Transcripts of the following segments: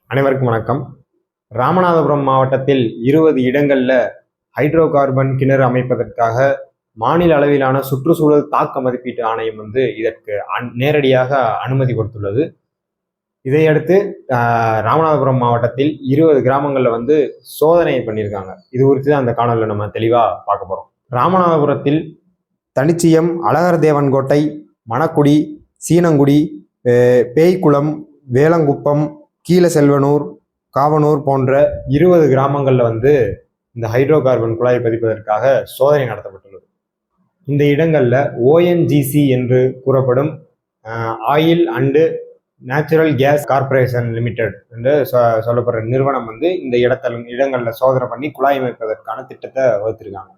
அனைவருக்கும் வணக்கம். ராமநாதபுரம் மாவட்டத்தில் 20 இடங்கள்ல ஹைட்ரோ கார்பன் கிணறு அமைப்பதற்காக மாநில அளவிலான சுற்றுச்சூழல் தாக்க மதிப்பீட்டு ஆணையம் இதற்கு நேரடியாக அனுமதி கொடுத்துள்ளது. இதையடுத்து ராமநாதபுரம் மாவட்டத்தில் 20 கிராமங்கள்ல சோதனை பண்ணியிருக்காங்க. இது குறித்து தான் அந்த காணொலியில் நம்ம தெளிவா பார்க்க போறோம். ராமநாதபுரத்தில் தனிச்சியம், அழகர்தேவன்கோட்டை, மணக்குடி, சீனங்குடி, பேய்குளம், வேலங்குப்பம், கீழசெல்வனூர், காவனூர் போன்ற 20 கிராமங்கள்ல இந்த ஹைட்ரோ கார்பன் குழாய் பதிப்பதற்காக சோதனை நடத்தப்பட்டுள்ளது. இந்த இடங்கள்ல ONGC என்று கூறப்படும் oil and natural gas corporation limited என்று சொல்லப்படுற நிறுவனம் இந்த இடங்கள்ல சோதனை பண்ணி குழாய் அமைப்பதற்கான திட்டத்தை வகுத்திருக்காங்க.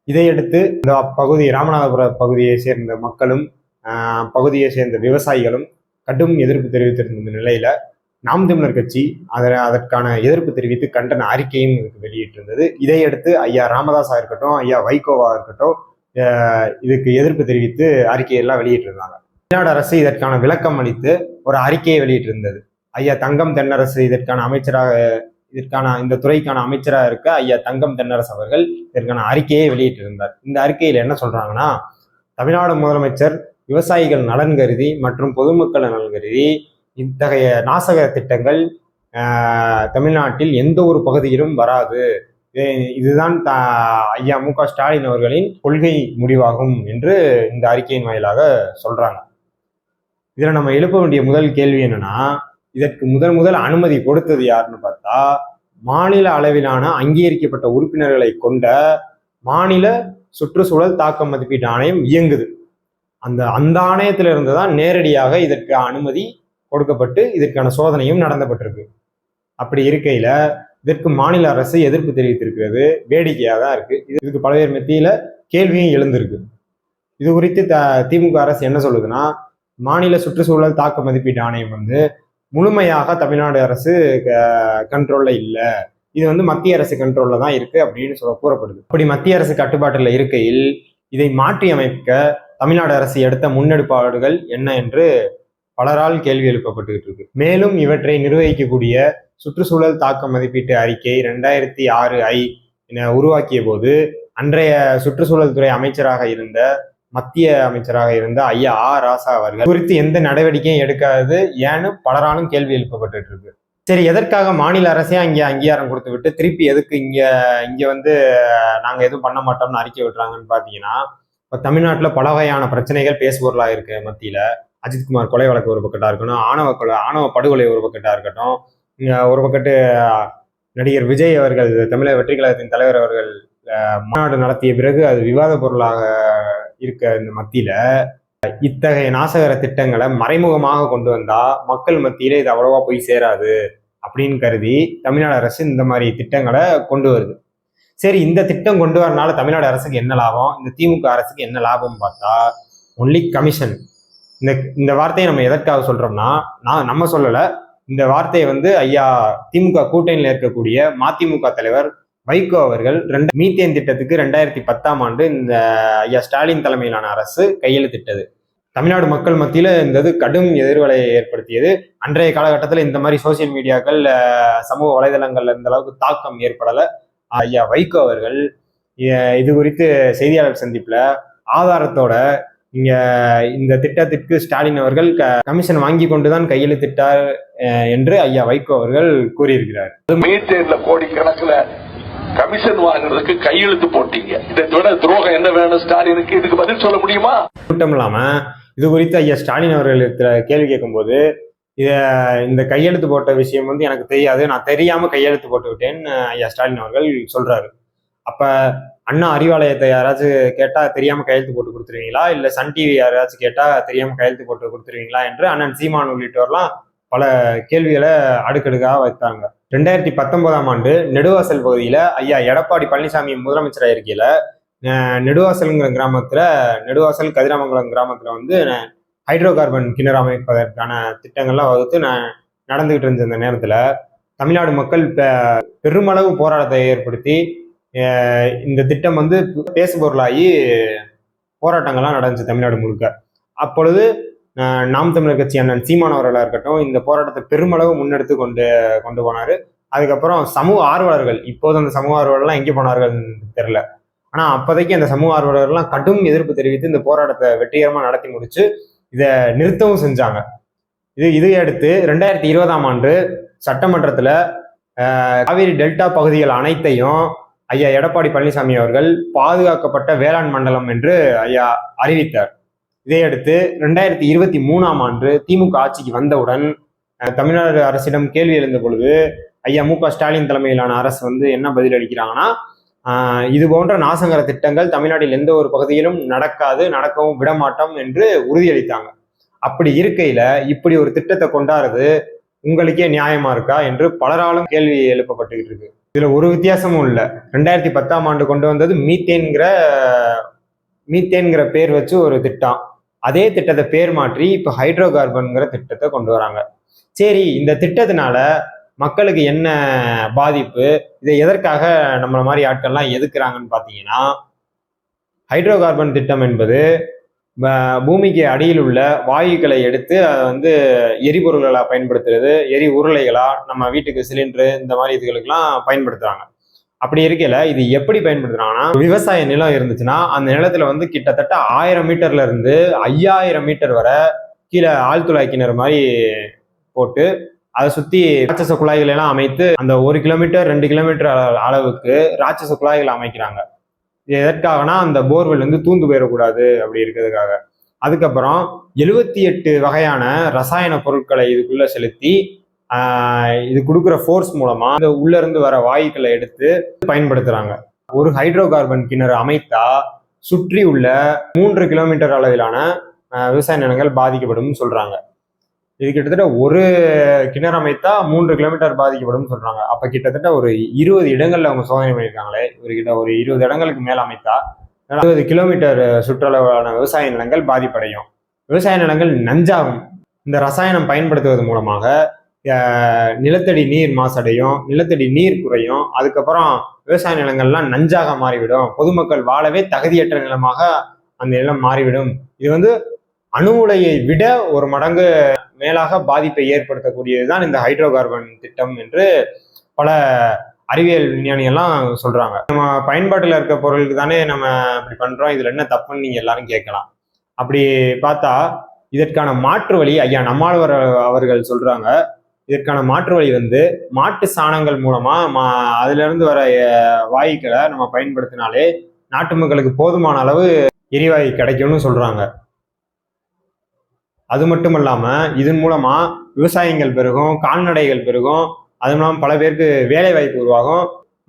இதையடுத்து இந்த பகுதி ராமநாதபுர பகுதியை சேர்ந்த மக்களும் பகுதியை சேர்ந்த விவசாயிகளும் கடும் எதிர்ப்பு தெரிவித்திருந்த நிலையில நாம் தமிழர் கட்சி அதற்கான எதிர்ப்பு தெரிவித்து கண்டன அறிக்கையும் இதுக்கு வெளியிட்டிருந்தது. இதையடுத்து ஐயா ராமதாஸா இருக்கட்டும், ஐயா வைகோவா இருக்கட்டும், இதுக்கு எதிர்ப்பு தெரிவித்து அறிக்கையெல்லாம் வெளியிட்டிருந்தாங்க. தமிழ்நாடு அரசு இதற்கான விளக்கம் அளித்து ஒரு அறிக்கையை வெளியிட்டிருந்தது. ஐயா தங்கம் தென்னரசு இந்த துறைக்கான அமைச்சராக இருக்க ஐயா தங்கம் தென்னரசு அவர்கள் இதற்கான அறிக்கையை வெளியிட்டிருந்தார். இந்த அறிக்கையில் என்ன சொல்றாங்கன்னா, தமிழ்நாடு முதலமைச்சர் விவசாயிகள் நலன் கருதி மற்றும் பொதுமக்கள் நலன் கருதி இத்தகைய நாசக திட்டங்கள் தமிழ்நாட்டில் எந்த ஒரு பகுதியிலும் வராது. இதுதான் ஐயா MK ஸ்டாலின் அவர்களின் கொள்கை முடிவாகும் என்று இந்த அறிக்கையின் வாயிலாக சொல்றாங்க. இதுல நம்ம எழுப்ப வேண்டிய முதல் கேள்வி என்னன்னா, இதற்கு முதல் அனுமதி கொடுத்தது யாருன்னு பார்த்தா, மாநில அளவிலான அங்கீகரிக்கப்பட்ட உறுப்பினர்களை கொண்ட மாநில சுற்றுச்சூழல் தாக்க மதிப்பீட்டு ஆணையம் இயங்குது. அந்த ஆணையத்தில இருந்து தான் நேரடியாக இதற்கு அனுமதி கொடுக்கப்பட்டு இதற்கான சோதனையும் நடத்தப்பட்டிருக்கு. அப்படி இருக்கையில இதற்கு மாநில அரசு எதிர்ப்பு தெரிவித்திருக்கிறது வேடிக்கையாக தான் இருக்கு. இதுக்கு பல்வேறு மத்தியில கேள்வியும் எழுந்திருக்கு. இது குறித்து திமுக அரசு என்ன சொல்லுதுன்னா, மாநில சுற்றுச்சூழல் தாக்க மதிப்பீட்டு ஆணையம் முழுமையாக தமிழ்நாடு அரசு கண்ட்ரோல்ல இல்லை, இது மத்திய அரசு கண்ட்ரோல்ல தான் இருக்கு அப்படின்னு கூறப்படுது. அப்படி மத்திய அரசு கட்டுப்பாட்டில் இருக்கையில் இதை மாற்றி அமைக்க தமிழ்நாடு அரசு எடுத்த முன்னெடுப்பாடுகள் என்ன என்று பலரால் கேள்வி எழுப்பப்பட்டுகிட்டு இருக்கு. மேலும் இவற்றை நிர்வகிக்கக்கூடிய சுற்றுச்சூழல் தாக்க மதிப்பீட்டு அறிக்கை 2006 என உருவாக்கிய போது அன்றைய சுற்றுச்சூழல் துறை மத்திய அமைச்சராக இருந்த ஐயா ராசா அவர்கள் குறித்து எந்த நடவடிக்கையும் எடுக்காதது ஏன்னு பலராலும் கேள்வி எழுப்பப்பட்டு இருக்கு. சரி, எதற்காக மாநில அரசே அங்கே அங்கீகாரம் கொடுத்து விட்டு திருப்பி எதுக்கு இங்க நாங்க எதுவும் பண்ண மாட்டோம்னு அறிக்கை விடுறாங்கன்னு பாத்தீங்கன்னா, இப்போ தமிழ்நாட்டில் பல வகையான பிரச்சனைகள் பேசுபொருளாக இருக்கு. மத்தியில அஜித்குமார் கொலை வழக்கு ஒரு பக்கத்தா இருக்கணும், ஆணவ படுகொலை ஒரு பக்கத்தா இருக்கட்டும், ஒரு பக்கத்து நடிகர் விஜய் அவர்கள் தமிழக வெற்றி கழகத்தின் தலைவர் அவர்கள் மாநாடு நடத்திய பிறகு அது விவாத பொருளாக இருக்க இந்த மத்தியில இத்தகைய நாசகர திட்டங்களை மறைமுகமாக கொண்டு வந்தா மக்கள் மத்தியில இது அவ்வளவா போய் சேராது அப்படின்னு கருதி தமிழ்நாடு அரசு இந்த மாதிரி திட்டங்களை கொண்டு வருது. சரி, இந்த திட்டம் கொண்டு வரனால தமிழ்நாடு அரசுக்கு என்ன லாபம், இந்த திமுக அரசுக்கு என்ன லாபம் பார்த்தா, ஒன்லி கமிஷன். இந்த வார்த்தையை நம்ம எதற்காக சொல்றோம்னா, நம்ம சொல்லல, இந்த வார்த்தையை ஐயா திமுக கூட்டணியில் இருக்கக்கூடிய மதிமுக தலைவர் வைகோ அவர்கள் மீத்தேன் திட்டத்துக்கு 2010 இந்த ஐயா ஸ்டாலின் தலைமையிலான அரசு கையெழுத்திட்டது. தமிழ்நாடு மக்கள் மத்தியில இந்த கடும் எதிர்வலையை ஏற்படுத்தியது. அன்றைய காலகட்டத்தில் இந்த மாதிரி சோசியல் மீடியாக்கள், சமூக வலைதளங்கள்ல இந்த அளவுக்கு தாக்கம் ஏற்படலை. ஐயா வைகோ அவர்கள் இது குறித்து செய்தியாளர் சந்திப்புல ஆதாரத்தோட இந்த திட்டத்திற்கு ஸ்டாலின் அவர்கள் கமிஷன் வாங்கி கொண்டுதான் கையெழுத்திட்டார் என்று ஐயா வைகோ அவர்கள் கூறியிருக்கிறார். மீட்டர்ல கோடிக்கணக்கில் கமிஷன் வாங்குறதுக்கு கையெழுத்து போட்டீங்க, இதை விட துரோகம் என்ன வேணும் ஸ்டாலினுக்கு? இதுக்கு பதில் சொல்ல முடியுமா? மட்டும் இல்லாம இது குறித்து ஐயா ஸ்டாலின் அவர்கள் கேள்வி கேட்கும்போது, இந்த கையெழுத்து போட்ட விஷயம் எனக்கு தெரியாது, நான் தெரியாம கையெழுத்து போட்டு விட்டேன்னு ஐயா ஸ்டாலின் அவர்கள் சொல்றாரு. அப்ப அண்ணா அறிவாலயத்தை யாராச்சும் கேட்டா தெரியாம கையெழுத்து போட்டு கொடுத்துருவீங்களா, இல்ல சன் டிவி யாராச்சும் கேட்டா தெரியாம கையெழுத்து போட்டு கொடுத்துருவீங்களா என்று அண்ணன் சீமான் உள்ளிட்டோர்லாம் பல கேள்விகளை அடுக்கடுக்காக வைத்தாங்க. 2019 நெடுவாசல் பகுதியில ஐயா எடப்பாடி பழனிசாமி முதலமைச்சராக இருக்கையில நெடுவாசல்ங்கிற கிராமத்துல, நெடுவாசல் கதிராமங்கலம் கிராமத்துல ஹைட்ரோ கார்பன் கிணறு அமைப்பதற்கான திட்டங்கள்லாம் வகுத்து நடந்துகிட்டு இருந்த நேரத்துல தமிழ்நாடு மக்கள் பெருமளவு போராட்டத்தை ஏற்படுத்தி இந்த திட்டம் பேசுபொருளாகி போராட்டங்கள்லாம் நடந்துச்சு தமிழ்நாடு முழுக்க. அப்பொழுது நாம் தமிழர் கட்சி அண்ணன் சீமான் அவர்களாக இருக்கட்டும் இந்த போராட்டத்தை பெருமளவு முன்னெடுத்து கொண்டு போனாரு. அதுக்கப்புறம் சமூக ஆர்வலர்கள், இப்போது அந்த சமூக ஆர்வலர்லாம் எங்கே போனார்கள் தெரியல. ஆனா அப்போதைக்கு அந்த சமூக ஆர்வலர்கள்லாம் கடும் எதிர்ப்பு தெரிவித்து இந்த போராட்டத்தை வெற்றிகரமா நடத்தி முடிச்சு இதை நிறுத்தவும் செஞ்சாங்க. இதை அடுத்து 2020 சட்டமன்றத்துல காவிரி டெல்டா பகுதிகள் அனைத்தையும் ஐயா எடப்பாடி பழனிசாமி அவர்கள் பாதுகாக்கப்பட்ட வேளாண் மண்டலம் என்று ஐயா அறிவித்தார். இதையடுத்து 2023 திமுக ஆட்சிக்கு வந்தவுடன் தமிழ்நாடு அரசிடம் கேள்வி எழுந்த பொழுது ஐயா மு.க. ஸ்டாலின் தலைமையிலான அரசு என்ன பதில் அளிக்கிறாங்கன்னா, இது போன்ற நாசங்கர திட்டங்கள் தமிழ்நாட்டில் எந்த ஒரு பகுதியிலும் நடக்காது, நடக்கவும் விடமாட்டோம் என்று உறுதியளித்தாங்க. அப்படி இருக்கையில இப்படி ஒரு திட்டத்தை கொண்டாடுறது உங்களுக்கே நியாயமா இருக்கா என்று பலராலும் கேள்வி எழுப்பப்பட்டுக்கிட்டு இருக்கு. இதுல ஒரு வித்தியாசமும் இல்லை. 2010 கொண்டு வந்தது மீத்தேன்கிற பேர் வச்சு ஒரு திட்டம். அதே திட்டத்தை பேர் மாற்றி இப்ப ஹைட்ரோ கார்பன்கிற திட்டத்தை கொண்டு வராங்க. சரி, இந்த திட்டத்தினால மக்களுக்கு என்ன பாதிப்பு, இதை எதற்காக நம்மள மாதிரி ஆட்கள்லாம் எதுக்குறாங்கன்னு பாத்தீங்கன்னா, ஹைட்ரோ கார்பன் திட்டம் என்பது பூமிக்கு அடியில் உள்ள வாயுக்களை எடுத்து அதை எரிபொருள்களா பயன்படுத்துறது, எரி உருளைகளா நம்ம வீட்டுக்கு சிலிண்டரு இந்த மாதிரி இதுகளுக்கெல்லாம் பயன்படுத்துறாங்க. அப்படி இருக்கையில இது எப்படி பயன்படுத்துறாங்கன்னா, விவசாய நிலம் இருந்துச்சுன்னா அந்த நிலத்துல கிட்டத்தட்ட 1000 மீட்டர்ல இருந்து 5000 மீட்டர் வரை கீழே ஆழ்துளை கிணறு மாதிரி போட்டு அதை சுத்தி ராட்சச குழாய்கள் எல்லாம் அமைத்து அந்த 1 கிலோமீட்டர் 2 கிலோமீட்டர் அளவுக்கு ராட்சச குழாய்கள் அமைக்கிறாங்க. இது எதற்காகனா அந்த போர்வெல் தூந்து போயிடக்கூடாது அப்படி இருக்கிறதுக்காக. அதுக்கப்புறம் 78 வகையான ரசாயன பொருட்களை இதுக்குள்ள செலுத்தி இது கொடுக்குற ஃபோர்ஸ் மூலமா இந்த உள்ள இருந்து வர வாயுக்களை எடுத்து பயன்படுத்துறாங்க. ஒரு ஹைட்ரோ கார்பன் கிணறு அமைத்தா சுற்றி உள்ள 3 கிலோமீட்டர் அளவிலான விவசாய நிலங்கள் பாதிக்கப்படும் சொல்றாங்க. இது கிட்டத்தட்ட ஒரு கிணறு அமைத்தா 3 கிலோமீட்டர் பாதிக்கப்படும் சொல்றாங்க. அப்ப கிட்டத்தட்ட ஒரு 20 இடங்கள்ல அவங்க சோதனை பண்ணியிருக்காங்களே. ஒரு 20 இடங்களுக்கு மேல அமைத்தா 20 கிலோமீட்டர் சுற்றளவான விவசாய நிலங்கள் பாதிப்படையும். விவசாய நிலங்கள் நஞ்சாகும். இந்த ரசாயனம் பயன்படுத்துவது மூலமாக நிலத்தடி நீர் மாசடையும், நிலத்தடி நீர் குறையும். அதுக்கப்புறம் விவசாய நிலங்கள்லாம் நஞ்சாக மாறிவிடும். பொதுமக்கள் வாழவே தகுதியற்ற நிலமாக அந்த நிலம் மாறிவிடும். இது அணு உலையை விட ஒரு மடங்கு மேலாக பாதிப்பை ஏற்படுத்தக்கூடியதுதான் இந்த ஹைட்ரோ கார்பன் திட்டம் என்று பல அறிவியல் விஞ்ஞானிகள்லாம் சொல்றாங்க. நம்ம பயன்பாட்டில் இருக்க பொருளுக்கு தானே நம்ம இப்படி பண்றோம், இதுல என்ன தப்புன்னு நீங்க எல்லாரும் கேட்கலாம். அப்படி பார்த்தா இதற்கான மாற்று வழி ஐயா நம்மாழ்வார் அவர்கள் சொல்றாங்க. இதற்கான மாற்று வழி மாட்டு சாணங்கள் மூலமா அதுல இருந்து வர வாயுக்களை நம்ம பயன்படுத்தினாலே நாட்டு மக்களுக்கு போதுமான அளவு எரிவாயு கிடைக்கும்னு சொல்றாங்க. அது மட்டும் இல்லாம இதன் மூலமா விவசாயங்கள் பெருகும், கால்நடைகள் பெருகும், அது மூலம் பல பேருக்கு வேலை வாய்ப்பு உருவாகும்.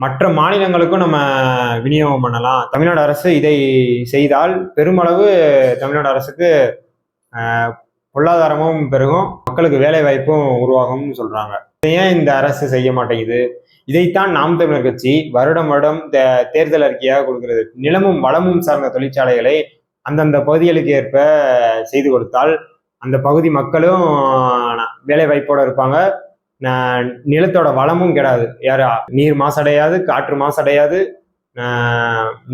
மற்ற மாநிலங்களுக்கும் நம்ம விநியோகம் பண்ணலாம். தமிழ்நாடு அரசு இதை செய்தால் பெருமளவு தமிழ்நாடு அரசுக்கு பொருளாதாரமும் பெருகும், மக்களுக்கு வேலை வாய்ப்பும் உருவாகும்னு சொல்றாங்க. ஏன் இந்த அரசு செய்ய மாட்டேங்குது? இதைத்தான் நாம் தமிழர் கட்சி வருடம் தேர்தல் அறிக்கையாக கொடுக்கிறது. நிலமும் வளமும் சார்ந்த தொழிற்சாலைகளை அந்தந்த பகுதிகளுக்கு ஏற்ப செய்து கொடுத்தால் அந்த பகுதி மக்களும் வேலை வாய்ப்போட இருப்பாங்க, நிலத்தோட வளமும் கெடாது, யாரா நீர் மாசடையாது, காற்று மாசடையாது,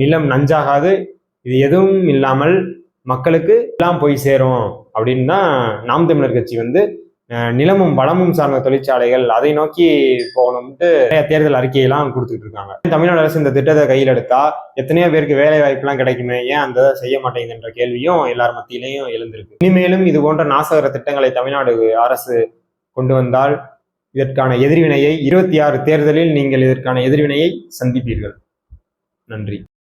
நிலம் நஞ்சாகாது. இது எதுவும் இல்லாமல் மக்களுக்கு எல்லாம் போய் சேரும் அப்படின்னு தான் நாம் தமிழர் கட்சி நிலமும் வளமும் சார்ந்த தொழிற்சாலைகள் அதை நோக்கி போகணும்ட்டு தேர்தல் அறிக்கையெல்லாம் கொடுத்துட்டு இருக்காங்க. தமிழ்நாடு அரசு இந்த திட்டத்தை கையில் எடுத்தா எத்தனையோ பேருக்கு வேலை வாய்ப்புலாம் கிடைக்குமே, ஏன் அந்த செய்ய மாட்டேங்குதுன்ற கேள்வியும் எல்லார் மத்தியிலையும் எழுந்திருக்கு. இனிமேலும் இது போன்ற நாசகர திட்டங்களை தமிழ்நாடு அரசு கொண்டு வந்தால் இதற்கான எதிர்வினையை 26 தேர்தலில் நீங்கள் இதற்கான எதிர்வினையை சந்திப்பீர்கள். நன்றி.